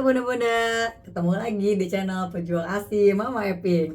Halo Bunda-Bunda, ketemu lagi di channel Pejuang ASI Mama Eping.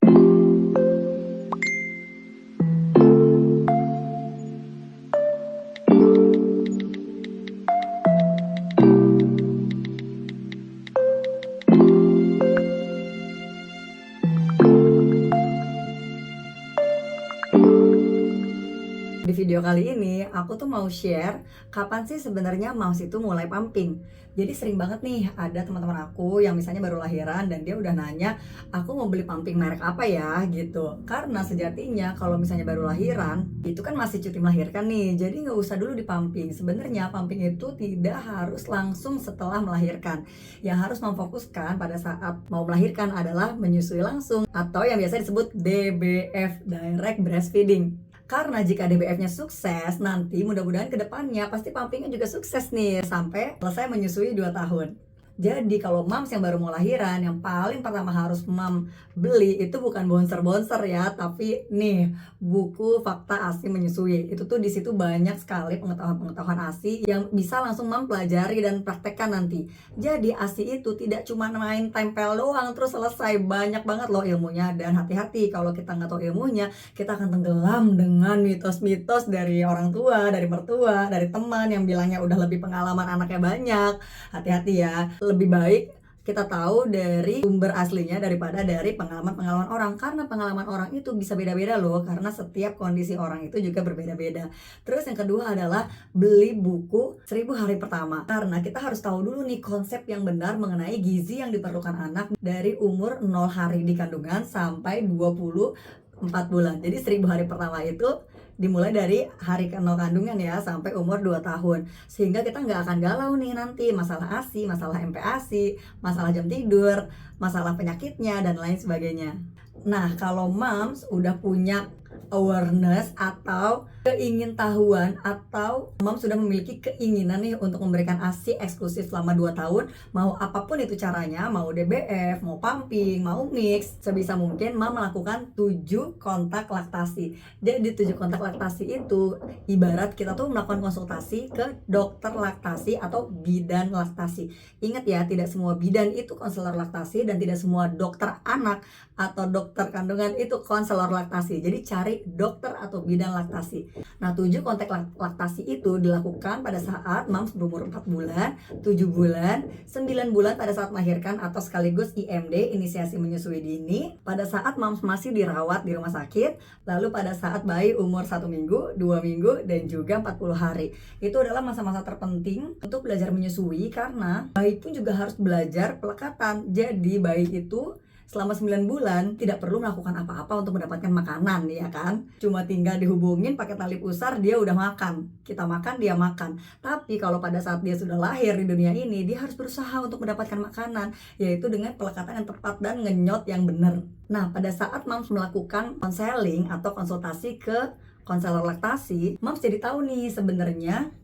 Di video kali ini aku tuh mau share kapan sih sebenarnya moms itu mulai pumping. Jadi sering banget nih ada teman-teman aku yang misalnya baru lahiran dan dia udah nanya, aku mau beli pumping merek apa ya gitu. Karena sejatinya kalau misalnya baru lahiran itu kan masih cuti melahirkan nih, jadi nggak usah dulu di pumping. Sebenarnya pumping itu tidak harus langsung setelah melahirkan. Yang harus memfokuskan pada saat mau melahirkan adalah menyusui langsung atau yang biasa disebut DBF, Direct Breastfeeding. Karena jika DBF-nya sukses, nanti mudah-mudahan ke depannya pasti pumpingnya juga sukses nih sampai selesai menyusui 2 tahun. Jadi kalau moms yang baru mau lahiran, yang paling pertama harus mom beli itu bukan bonser-bonser ya, tapi nih buku Fakta ASI Menyusui. Itu tuh di situ banyak sekali pengetahuan-pengetahuan ASI yang bisa langsung mom pelajari dan praktekkan nanti. Jadi ASI itu tidak cuma main tempel doang terus selesai, banyak banget loh ilmunya. Dan hati-hati kalau kita nggak tahu ilmunya, kita akan tenggelam dengan mitos-mitos dari orang tua, dari mertua, dari teman yang bilangnya udah lebih pengalaman anaknya banyak. Hati-hati ya, lebih baik kita tahu dari sumber aslinya daripada dari pengalaman-pengalaman orang, karena pengalaman orang itu bisa beda-beda loh, karena setiap kondisi orang itu juga berbeda-beda. Terus yang kedua adalah beli buku 1000 hari pertama, karena kita harus tahu dulu nih konsep yang benar mengenai gizi yang diperlukan anak dari umur 0 hari di kandungan sampai 24 bulan. Jadi 1000 hari pertama itu dimulai dari hari ke-0 kandungan ya sampai umur 2 tahun. Sehingga kita nggak akan galau nih nanti masalah ASI, masalah MPASI, masalah jam tidur, masalah penyakitnya dan lain sebagainya. Nah, kalau moms udah punya awareness atau keingintahuan atau mom sudah memiliki keinginan nih untuk memberikan ASI eksklusif selama 2 tahun, mau apapun itu caranya, mau DBF, mau pumping, mau mix, sebisa mungkin mom melakukan 7 kontak laktasi. Jadi 7 kontak laktasi itu ibarat kita tuh melakukan konsultasi ke dokter laktasi atau bidan laktasi. Ingat ya, tidak semua bidan itu konselor laktasi dan tidak semua dokter anak atau dokter kandungan itu konselor laktasi. Jadi cari dokter atau bidan laktasi. Nah, 7 kontak laktasi itu dilakukan pada saat moms berumur 4 bulan, 7 bulan, 9 bulan pada saat melahirkan atau sekaligus IMD, inisiasi menyusui dini, pada saat moms masih dirawat di rumah sakit, lalu pada saat bayi umur 1 minggu, 2 minggu, dan juga 40 hari. Itu adalah masa-masa terpenting untuk belajar menyusui karena bayi pun juga harus belajar pelekatan. Jadi bayi itu selama 9 bulan tidak perlu melakukan apa-apa untuk mendapatkan makanan ya kan. Cuma tinggal dihubungin pakai tali pusar, dia udah makan. Kita makan, dia makan. Tapi kalau pada saat dia sudah lahir di dunia ini, dia harus berusaha untuk mendapatkan makanan, yaitu dengan pelekatan yang tepat dan ngenyot yang benar. Nah, pada saat moms melakukan konseling atau konsultasi ke konselor laktasi, moms jadi tahu nih sebenarnya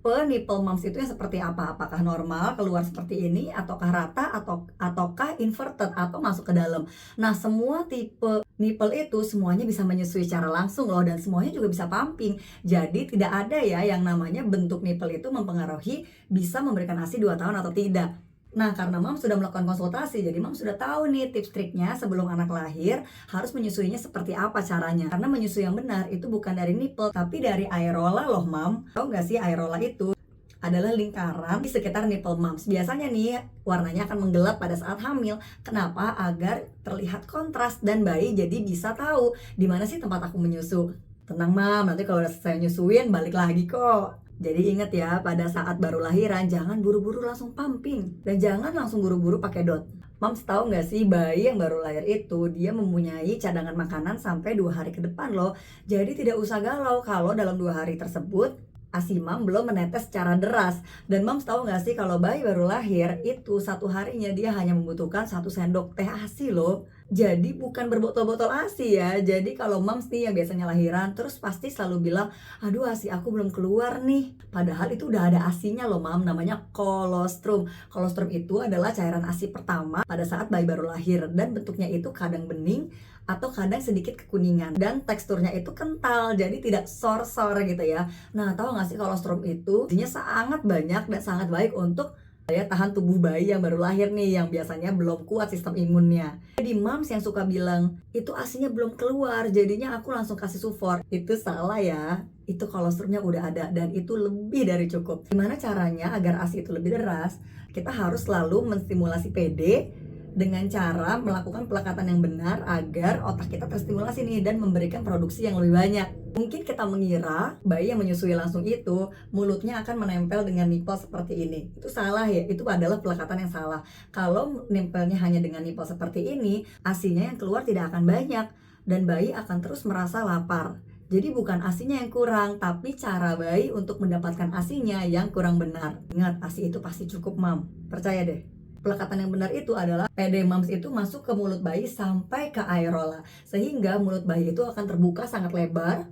nipple moms itu yang seperti apa? Apakah normal keluar seperti ini, ataukah rata, ataukah inverted atau masuk ke dalam. Nah, semua tipe nipple itu semuanya bisa menyusui secara langsung loh, dan semuanya juga bisa pumping. Jadi tidak ada ya yang namanya bentuk nipple itu mempengaruhi bisa memberikan ASI 2 tahun atau tidak. Nah, karena mom sudah melakukan konsultasi, jadi mom sudah tahu nih tips triknya sebelum anak lahir harus menyusuinya seperti apa caranya. Karena menyusui yang benar itu bukan dari nipple, tapi dari aerola loh mom. Tahu nggak sih aerola itu adalah lingkaran di sekitar nipple moms. Biasanya nih warnanya akan menggelap pada saat hamil. Kenapa? Agar terlihat kontras dan bayi jadi bisa tahu di mana sih tempat aku menyusu. Tenang mam, nanti kalau udah selesai nyusuin balik lagi kok. Jadi ingat ya, pada saat baru lahiran jangan buru-buru langsung pumping dan jangan langsung buru-buru pakai dot. Moms tahu nggak sih, bayi yang baru lahir itu dia mempunyai cadangan makanan sampai 2 hari ke depan loh. Jadi tidak usah galau kalau dalam 2 hari tersebut ASI mom belum menetes secara deras. Dan moms tahu nggak sih kalau bayi baru lahir itu 1 harinya dia hanya membutuhkan 1 sendok teh ASI loh. Jadi bukan berbotol-botol ASI ya. Jadi kalau moms nih yang biasanya lahiran terus pasti selalu bilang, aduh ASI aku belum keluar nih. Padahal itu udah ada ASInya loh mam, namanya kolostrum. Kolostrum itu adalah cairan ASI pertama pada saat bayi baru lahir. Dan bentuknya itu kadang bening atau kadang sedikit kekuningan. Dan teksturnya itu kental, jadi tidak sor-sor gitu ya. Nah, tahu nggak sih kolostrum itu isinya sangat banyak dan sangat baik untuk Daya tahan tubuh bayi yang baru lahir nih, yang biasanya belum kuat sistem imunnya. Jadi moms yang suka bilang, itu ASINya belum keluar, jadinya aku langsung kasih sufor. Itu salah ya, itu kolostrumnya udah ada dan itu lebih dari cukup. Gimana caranya agar ASI itu lebih deras? Kita harus selalu menstimulasi PD dengan cara melakukan pelekatan yang benar agar otak kita terstimulasi nih dan memberikan produksi yang lebih banyak. Mungkin kita mengira bayi yang menyusui langsung itu mulutnya akan menempel dengan nipple seperti ini. Itu salah ya, itu adalah pelekatan yang salah. Kalau nempelnya hanya dengan nipple seperti ini, ASINya yang keluar tidak akan banyak dan bayi akan terus merasa lapar. Jadi bukan ASINya yang kurang, tapi cara bayi untuk mendapatkan ASINya yang kurang benar. Ingat, ASI itu pasti cukup, Mam. Percaya deh. Pelekatan yang benar itu adalah PD moms itu masuk ke mulut bayi sampai ke areola, sehingga mulut bayi itu akan terbuka sangat lebar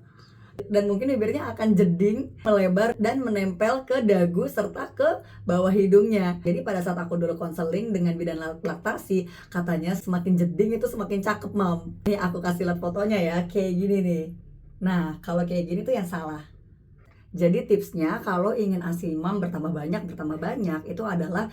dan mungkin bibirnya akan jeding, melebar dan menempel ke dagu serta ke bawah hidungnya. Jadi pada saat aku dulu konseling dengan bidan laktasi, katanya semakin jeding itu semakin cakep, Mam. Nih aku kasih lihat fotonya ya, kayak gini nih. Nah, kalau kayak gini tuh yang salah. Jadi tipsnya kalau ingin ASI mam bertambah banyak itu adalah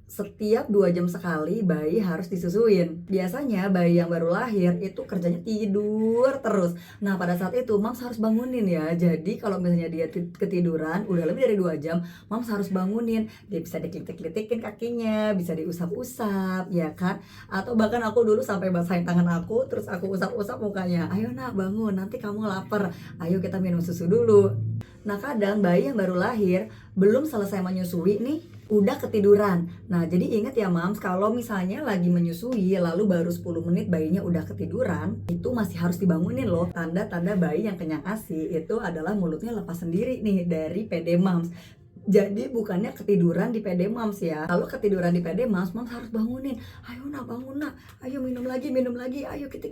setiap 2 jam sekali bayi harus disusuin. Biasanya bayi yang baru lahir itu kerjanya tidur terus. Nah pada saat itu mams harus bangunin ya. Jadi kalau misalnya dia ketiduran udah lebih dari 2 jam, mams harus bangunin. Dia bisa diklitik-klitikin kakinya, bisa diusap-usap ya kan. Atau bahkan aku dulu sampai basahin tangan aku, terus aku usap-usap mukanya. Ayo nak bangun, nanti kamu lapar. Ayo kita minum susu dulu. Nah kadang bayi yang baru lahir belum selesai menyusui nih udah ketiduran. Nah jadi ingat ya mams, kalau misalnya lagi menyusui lalu baru 10 menit bayinya udah ketiduran, itu masih harus dibangunin loh. Tanda-tanda bayi yang kenyang ASI itu adalah mulutnya lepas sendiri nih dari PD mams. Jadi bukannya ketiduran di PD mams ya. Kalau ketiduran di PD mams, mams harus bangunin. Ayo nak bangun nak, ayo minum lagi, ayo kitik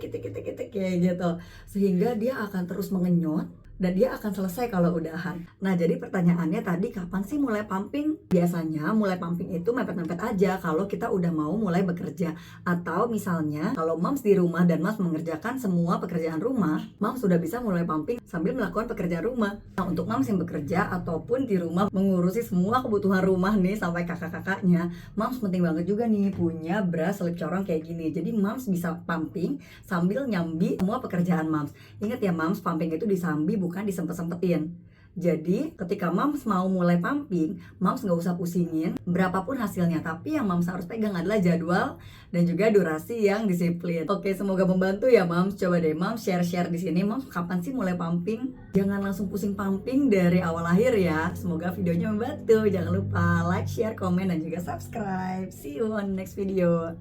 kayak gitu. Sehingga dia akan terus mengenyot dan dia akan selesai kalau udahan. Nah jadi pertanyaannya tadi kapan sih mulai pumping? Biasanya mulai pumping itu mepet-mepet aja kalau kita udah mau mulai bekerja. Atau misalnya kalau moms di rumah dan moms mengerjakan semua pekerjaan rumah, moms sudah bisa mulai pumping sambil melakukan pekerjaan rumah. Nah untuk moms yang bekerja ataupun di rumah mengurusi semua kebutuhan rumah nih sampai kakak-kakaknya, moms penting banget juga nih punya bra selip corong kayak gini. Jadi moms bisa pumping sambil nyambi semua pekerjaan moms. Ingat ya moms, pumping itu disambi bukan disempet-sempetin. Jadi ketika moms mau mulai pumping, moms nggak usah pusingin berapapun hasilnya, tapi yang moms harus pegang adalah jadwal dan juga durasi yang disiplin. Oke, semoga membantu ya moms. Coba deh moms share-share di sini, moms kapan sih mulai pumping? Jangan langsung pusing pumping dari awal lahir ya. Semoga videonya membantu. Jangan lupa like, share, komen dan juga subscribe. See you on next video.